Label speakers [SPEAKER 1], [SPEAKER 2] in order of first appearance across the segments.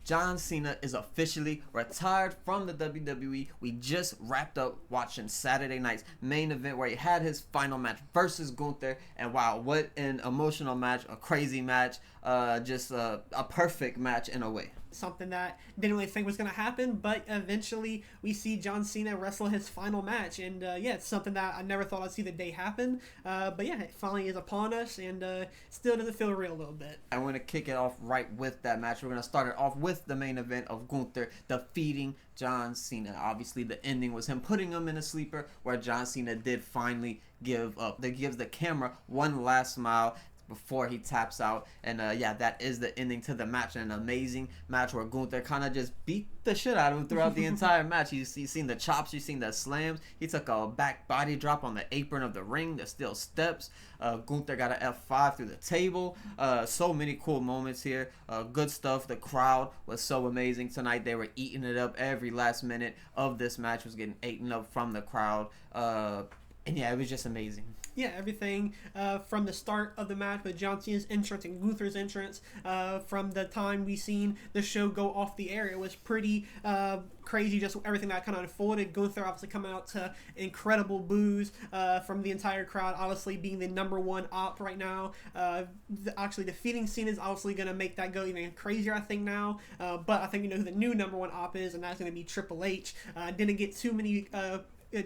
[SPEAKER 1] John Cena is officially retired from the WWE. We just wrapped up watching Saturday night's main event where he had his final match versus Gunther. And wow, what an emotional match, a crazy match, just a perfect match in a way.
[SPEAKER 2] Something that didn't really think was going to happen, but eventually we see John Cena wrestle his final match, and yeah, it's something that I never thought I'd see the day happen, but yeah, it finally is upon us, and still doesn't feel real a little bit.
[SPEAKER 1] I'm going to kick it off right with that match. We're going to start it off with the main event of Gunther defeating John Cena. Obviously, the ending was him putting him in a sleeper, where John Cena did finally give up. That gives the camera one last smile before he taps out, and yeah, that is the ending to the match. An amazing match where Gunther kind of just beat the shit out of him throughout the entire match. You've seen the chops, you've seen the slams. He took a back body drop on the apron of the ring, the steel steps. Gunther got an F5 through the table. So many cool moments here. Good stuff. The crowd was so amazing tonight. They were eating it up. Every last minute of this match was getting eaten up from the crowd. And yeah, it was just amazing.
[SPEAKER 2] Yeah, everything from the start of the match with John Cena's entrance and Gunther's entrance, from the time we seen the show go off the air, it was pretty crazy, just everything that kind of unfolded. Gunther obviously coming out to incredible boos from the entire crowd, obviously being the number one op right now. Actually defeating Cena is obviously going to make that go even crazier, I think, now. But I think we know who the new number one op is, and that's going to be Triple H. Didn't get too many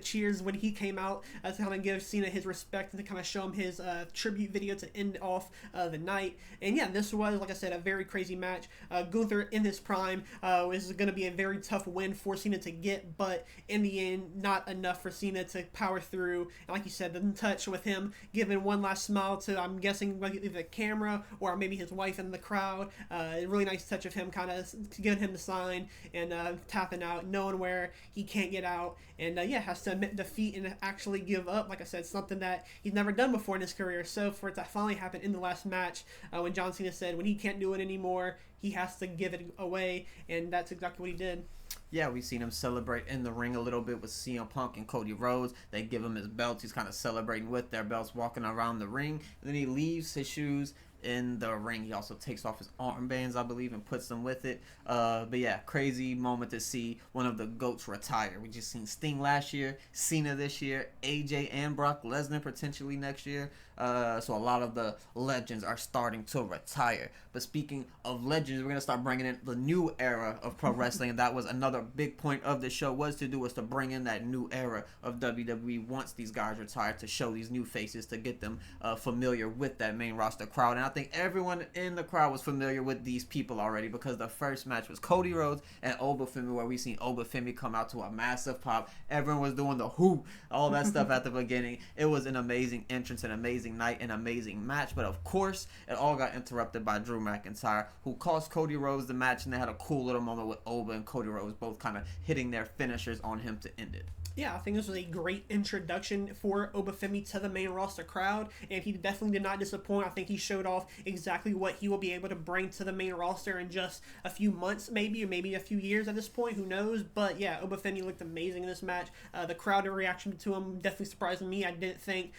[SPEAKER 2] cheers when he came out to kind of give Cena his respect and to kind of show him his tribute video to end off the night. And yeah, this was, like I said, a very crazy match. Gunther in his prime is going to be a very tough win for Cena to get, but in the end, not enough for Cena to power through. And like you said, the touch with him giving one last smile to, I'm guessing, either the camera or maybe his wife in the crowd. A really nice touch of him kind of giving him the sign and tapping out, knowing where he can't get out. And yeah, has to admit defeat and actually give up. Like I said, something that he's never done before in his career. So for it to finally happen in the last match, when John Cena said when he can't do it anymore, he has to give it away, and that's exactly what he did.
[SPEAKER 1] Yeah, we've seen him celebrate in the ring a little bit with CM Punk and Cody Rhodes. They give him his belts. He's kind of celebrating with their belts, walking around the ring. And then he leaves his shoes in the ring. He also takes off his armbands, I believe, and puts them with it. But yeah, crazy moment to see one of the GOATs retire. We just seen Sting last year, Cena this year, AJ and Brock Lesnar potentially next year. So a lot of the legends are starting to retire. But speaking of legends, we're going to start bringing in the new era of pro wrestling. And that was another big point of the show, was to bring in that new era of WWE once these guys retire, to show these new faces, to get them familiar with that main roster crowd. And I think everyone in the crowd was familiar with these people already, because the first match was Cody Rhodes and Obafemi, where we seen Obafemi come out to a massive pop. Everyone was doing the whoop, all that stuff at the beginning. It was an amazing entrance, an amazing night, an amazing match. But of course, it all got interrupted by Drew McIntyre, who cost Cody Rhodes the match, and they had a cool little moment with Oba and Cody Rhodes both kind of hitting their finishers on him to end it.
[SPEAKER 2] Yeah, I think this was a great introduction for Obafemi to the main roster crowd, and he definitely did not disappoint. I think he showed off exactly what he will be able to bring to the main roster in just a few months, maybe, or maybe a few years at this point, who knows. But yeah, Obafemi looked amazing in this match. The crowd reaction to him definitely surprised me. I didn't think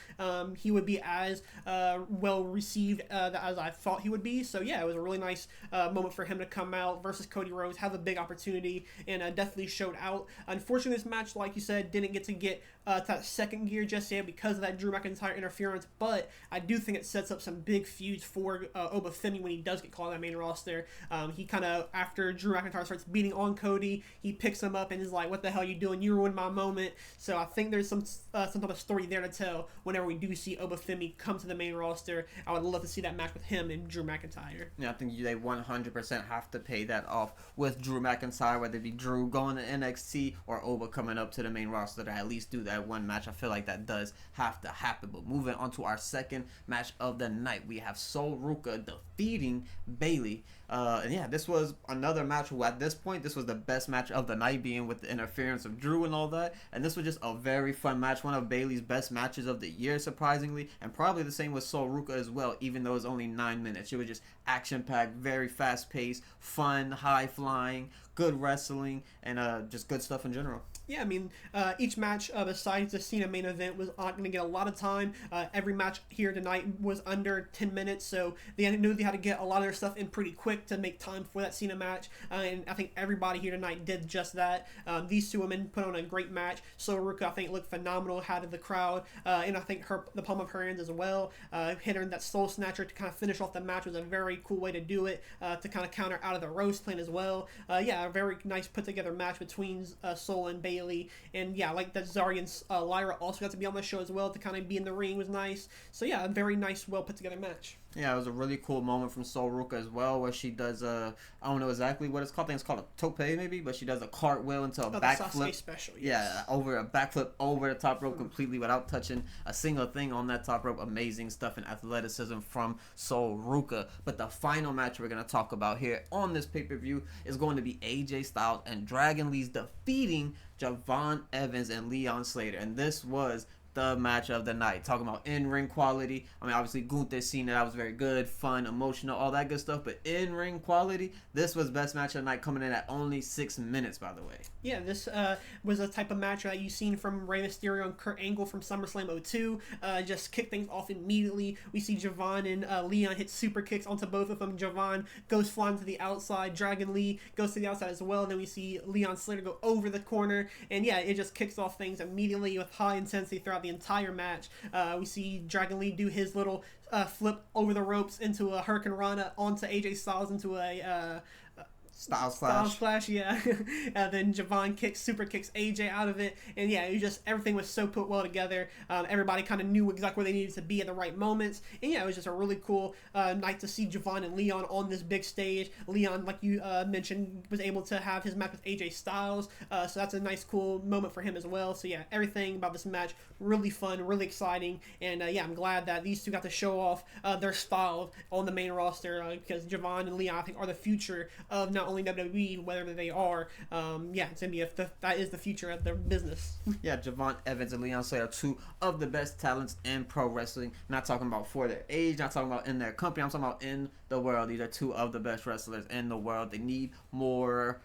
[SPEAKER 2] he would be as well received as I thought he would be. So yeah, it was a really nice moment for him to come out versus Cody Rhodes, have a big opportunity, and definitely showed out. Unfortunately, this match, like you said, didn't get to that second gear just yet because of that Drew McIntyre interference, but I do think it sets up some big feuds for Obafemi when he does get called on that main roster. He kind of, after Drew McIntyre starts beating on Cody, he picks him up and is like, what the hell are you doing? You ruined my moment. So I think there's some type of story there to tell whenever we do see Obafemi come to the main roster. I would love to see that match with him and Drew McIntyre.
[SPEAKER 1] Yeah, I think they 100% have to pay that off with Drew McIntyre, whether it be Drew going to NXT or Oba coming up to the main roster to at least do that one match. I feel like that does have to happen. But moving on to our second match of the night, we have Sol Ruka defeating Bayley. And yeah, this was another match who at this point, this was the best match of the night, being with the interference of Drew and all that. And this was just a very fun match, one of Bayley's best matches of the year, surprisingly. And probably the same with Sol Ruka as well, even though it was only 9 minutes. It was just action-packed, very fast-paced, fun, high-flying, good wrestling, and just good stuff in general.
[SPEAKER 2] Yeah, I mean, each match besides the Cena main event was not going to get a lot of time. Every match here tonight was under 10 minutes, so they knew they had to get a lot of their stuff in pretty quick quick to make time for that Cena match, and I think everybody here tonight did just that. These two women put on a great match. Solo Ruka, I think, looked phenomenal, had the crowd, and I think the palm of her hands as well. Hit her in that Soul Snatcher to kind of finish off the match was a very cool way to do it, to kind of counter out of the Rose Clan as well. Yeah, a very nice put together match between Soul and Bayley, and yeah, like that Zarya and Lyra also got to be on the show as well to kind of be in the ring was nice. So yeah, a very nice, well put together match.
[SPEAKER 1] Yeah, it was a really cool moment from Sol Ruka as well, where she does I don't know exactly what it's called. I think it's called a tope maybe, but she does a cartwheel into a backflip.
[SPEAKER 2] Special, yes.
[SPEAKER 1] Yeah, over a backflip over the top rope completely without touching a single thing on that top rope. Amazing stuff and athleticism from Sol Ruka. But the final match we're gonna talk about here on this pay-per-view is going to be AJ Styles and Dragon Lee's defeating Javon Evans and Leon Slater, and this was the match of the night. Talking about in-ring quality. I mean, obviously Gunther Cena, that was very good, fun, emotional, all that good stuff. But in-ring quality, this was best match of the night, coming in at only 6 minutes, by the way.
[SPEAKER 2] Yeah, this was a type of match that you've seen from Rey Mysterio and Kurt Angle from SummerSlam 02. Just kick things off immediately. We see Javon and Leon hit super kicks onto both of them. Javon goes flying to the outside. Dragon Lee goes to the outside as well. And then we see Leon Slater go over the corner. And yeah, it just kicks off things immediately with high intensity throughout the entire match. We see Dragon Lee do his little flip over the ropes into a Hurricane Rana onto AJ Styles into a
[SPEAKER 1] Styles
[SPEAKER 2] Splash, yeah. Then Javon super kicks AJ out of it, and yeah, everything was so put well together. Everybody kind of knew exactly where they needed to be at the right moments, and yeah, it was just a really cool night to see Javon and Leon on this big stage. Leon, like you mentioned, was able to have his match with AJ Styles, so that's a nice, cool moment for him as well. So yeah, everything about this match really fun, really exciting, and yeah, I'm glad that these two got to show off their style on the main roster, because Javon and Leon, I think, are the future of not only WWE, whether they are, yeah, it's gonna be that is the future of their business.
[SPEAKER 1] Yeah, Javon Evans and Leon Slater are two of the best talents in pro wrestling. Not talking about for their age, not talking about in their company, I'm talking about in the world. These are two of the best wrestlers in the world. They need more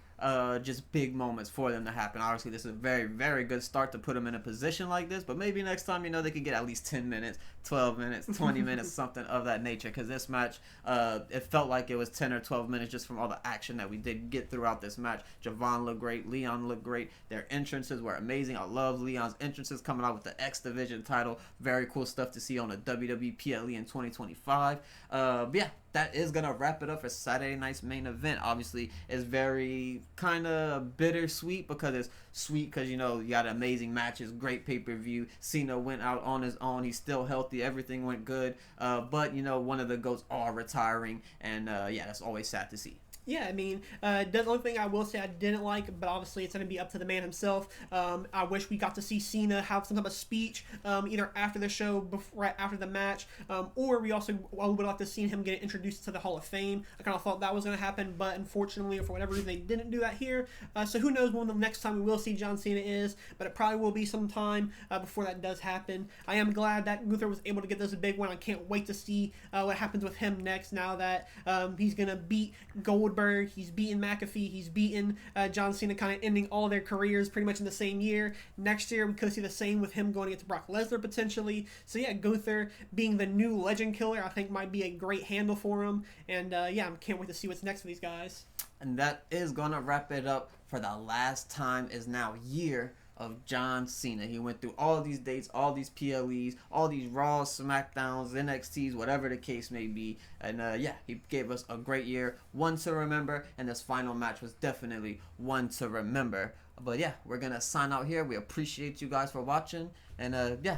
[SPEAKER 1] just big moments for them to happen. Obviously, this is a very, very good start to put them in a position like this, but maybe next time, they could get at least 10 minutes, 12 minutes, 20 minutes, something of that nature, because this match, it felt like it was 10 or 12 minutes just from all the action that we did get throughout this match. Javon looked great. Leon looked great. Their entrances were amazing. I love Leon's entrances coming out with the X Division title. Very cool stuff to see on the WWE PLE in 2025. Yeah, that is going to wrap it up for Saturday night's main event. Obviously, it's very kind of bittersweet because it's sweet because, you got amazing matches, great pay-per-view. Cena went out on his own. He's still healthy. Everything went good. But, one of the GOATs are retiring. And, yeah, that's always sad to see.
[SPEAKER 2] Yeah, I mean, the only thing I will say I didn't like, but obviously it's going to be up to the man himself. I wish we got to see Cena have some type of speech, either after the show, right after the match, or we also would like to see him get introduced to the Hall of Fame. I kind of thought that was going to happen, but unfortunately, or for whatever reason, they didn't do that here. So who knows when the next time we will see John Cena is, but it probably will be some time before that does happen. I am glad that Gunther was able to get this big one. I can't wait to see what happens with him next now that he's going to beat Goldberg. He's beaten McAfee. He's beaten John Cena, kind of ending all their careers pretty much in the same year. Next year, we could see the same with him going against Brock Lesnar potentially. So yeah, Gunther being the new legend killer, I think might be a great handle for him. And yeah, I can't wait to see what's next for these guys.
[SPEAKER 1] And that is going to wrap it up for the last time is now year of John Cena. He went through all these dates, all these PLEs, all these Raws, SmackDowns, NXTs, whatever the case may be. And yeah, he gave us a great year, one to remember, and this final match was definitely one to remember. But yeah, we're going to sign out here. We appreciate you guys for watching. And yeah,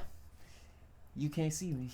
[SPEAKER 1] you can't see me.